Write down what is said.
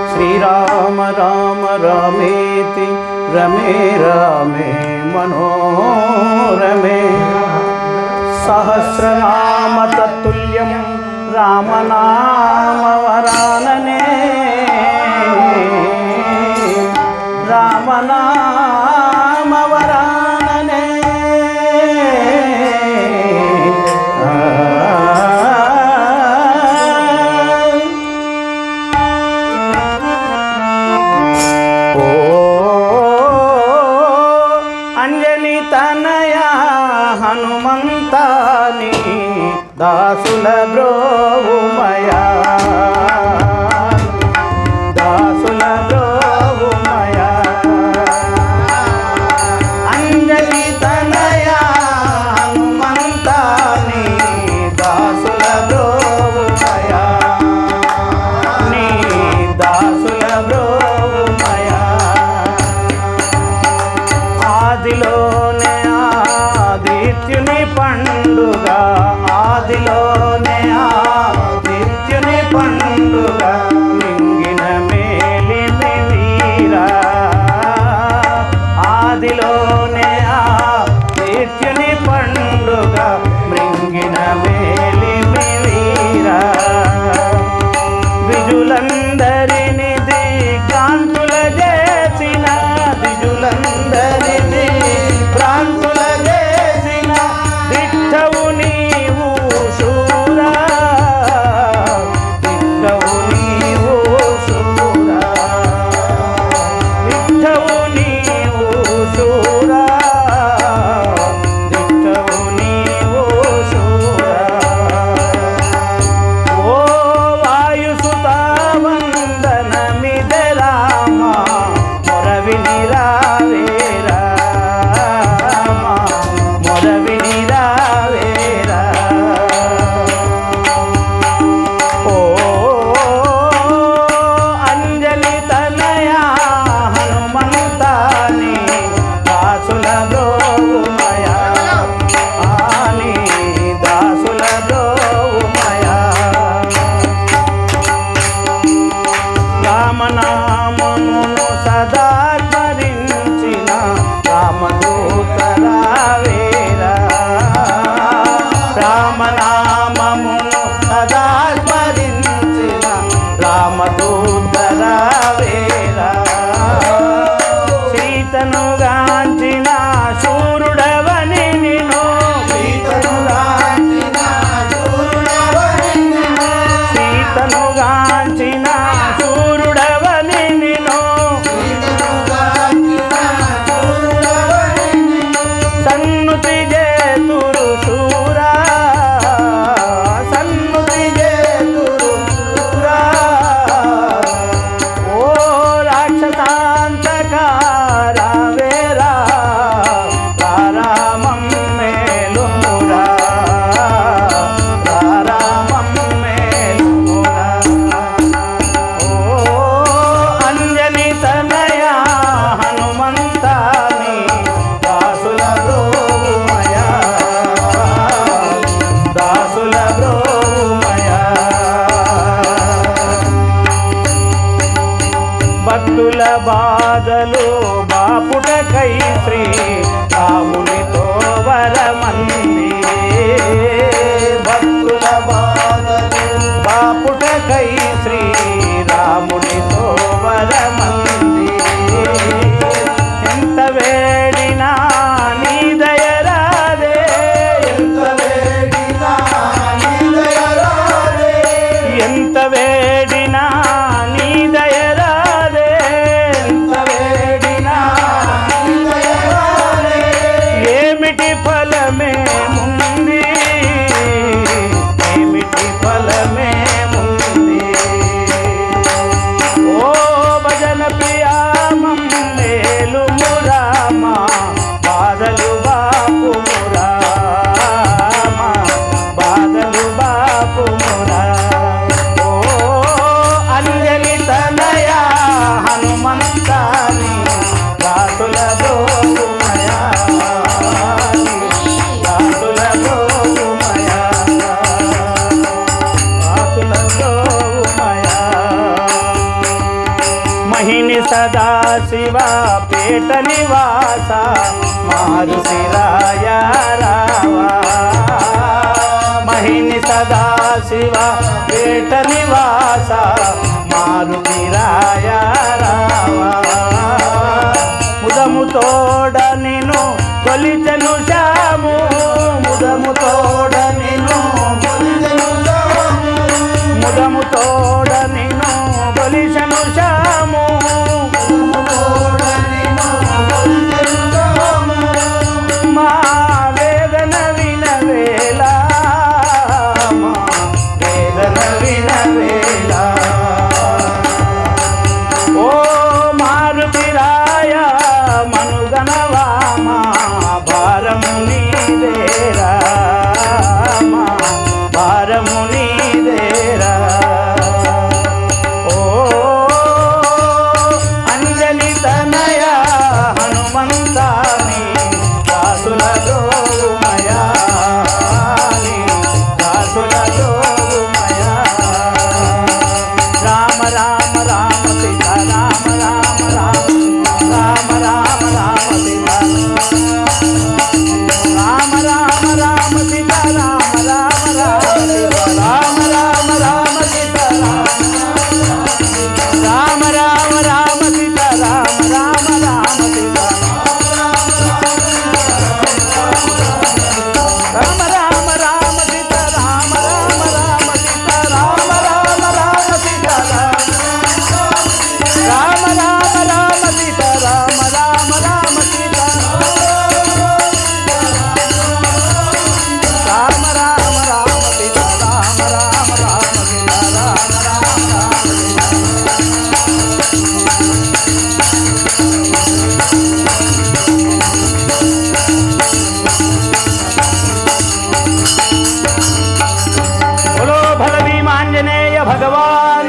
श्रीराम राम रामेति रमे रामे मनोरमे सहस्रनाम तत्तुल्यं रामनामवरानने रामनामवरानने అంజలి తనయా హనుమంతాని దాసుల బ్రోవుమయా దాసుల బ్రోవుమయా అంజలి తనయా హనుమంతాని దాసుల బ్రోవుమయా నీ దాసుల బ్రోవుమయా ఆదిలోనే ఆదిత్యుని పండుగ ఆదిలోనే ఆదిత్యుని పండుగ మింగిన మేలిమి వీరా ఆదిలోనే ఆదిత్యుని పండుగ మింగిన మేలిమి వీరా ద్విజులందరిని దిక్కాంతుల చేసిన ద్విజులందరిని ప్రాంతుల చేసిన దిట్టవు నీవు శూరా దిట్టవు నీవు శూరా దిట్టవు నీవు శూరా దిట్టవు నీవు శూరా ఓ వాయుసుత వందనమిదే రామ మొరవిని రావే రామ మొరవిని రావే ఓ అంజలి తనయా హనుమంతాని దాసుల బ్రోవుమయా ఆని దాసుల బ్రోవుమయా రామనామమును సదా స్మరించిన రామదూతరావేరా రామనామమును సదా స్మరించిన రామదూతరావేరా సీతను గాంచిన శూరుడవని నిను సీతను గాంచిన శూరుడవని నిను సీతను గాంచిన శూరుడవని నిను సన్నుతి చేతురు శూరా సన్నుతి చేతురు శూరా ఓ రాక్షసాంతకారా వేరా రారామం మేలుమురా రారామం మేలుమురా ఓ అంజలి తనయా హనుమంతాని దాసుల బ్రోవుమయా దాసుల బ్రోవుమయా భక్తుల బాధలు బాపుటకై శ్రీ రామునితో వరమంది భక్తుల బాధలు బాపుటకై శ్రీ రామునితో వరమంది ఎంత వేడినా నీ దయరాదే ఎంత వేడినా నీ దయరాదే ఎంత వేడినా నీ దయరాదే ఎంత వేడినా నీ దయరాదే ఏమిటి ఫలమే సదాశివ పేట నివాస మారుతి రాయ రావా మహిని సదాశివ పేట నివాస మారుతి రాయ రావా ముదము తోడ నిను కొలిచెను శాము ముదము తోడ నిను ముదము తోడ నిను కొలిచెను శాము మా వేదన వినవేళ మా వేదన వినవేళ ఓ మారుతి రాయ మనుగనవా మా భారము నీదేరా మా భారము నీదేరా ఓ అంజలి తనయ హనుమంతాని దాసులలో మయా దాసులలో మయా రామ రామ రామ సీత రామ రామ రామ రామ రామ సీత రామ రామ రామ సీత రామ రామ రామ సీత రామ రామ రామ సీత రామ రామ రామ సీత రామ రామ రామ సీత రామ రామ రామ సీత రామ రామ రామ సీత రామ రామ రామ సీత రామ రామ రామ సీత రామ రామ రామ సీత రామ రామ రామ సీత రామ రామ రామ बोलो भल भीमांजनेय भगवान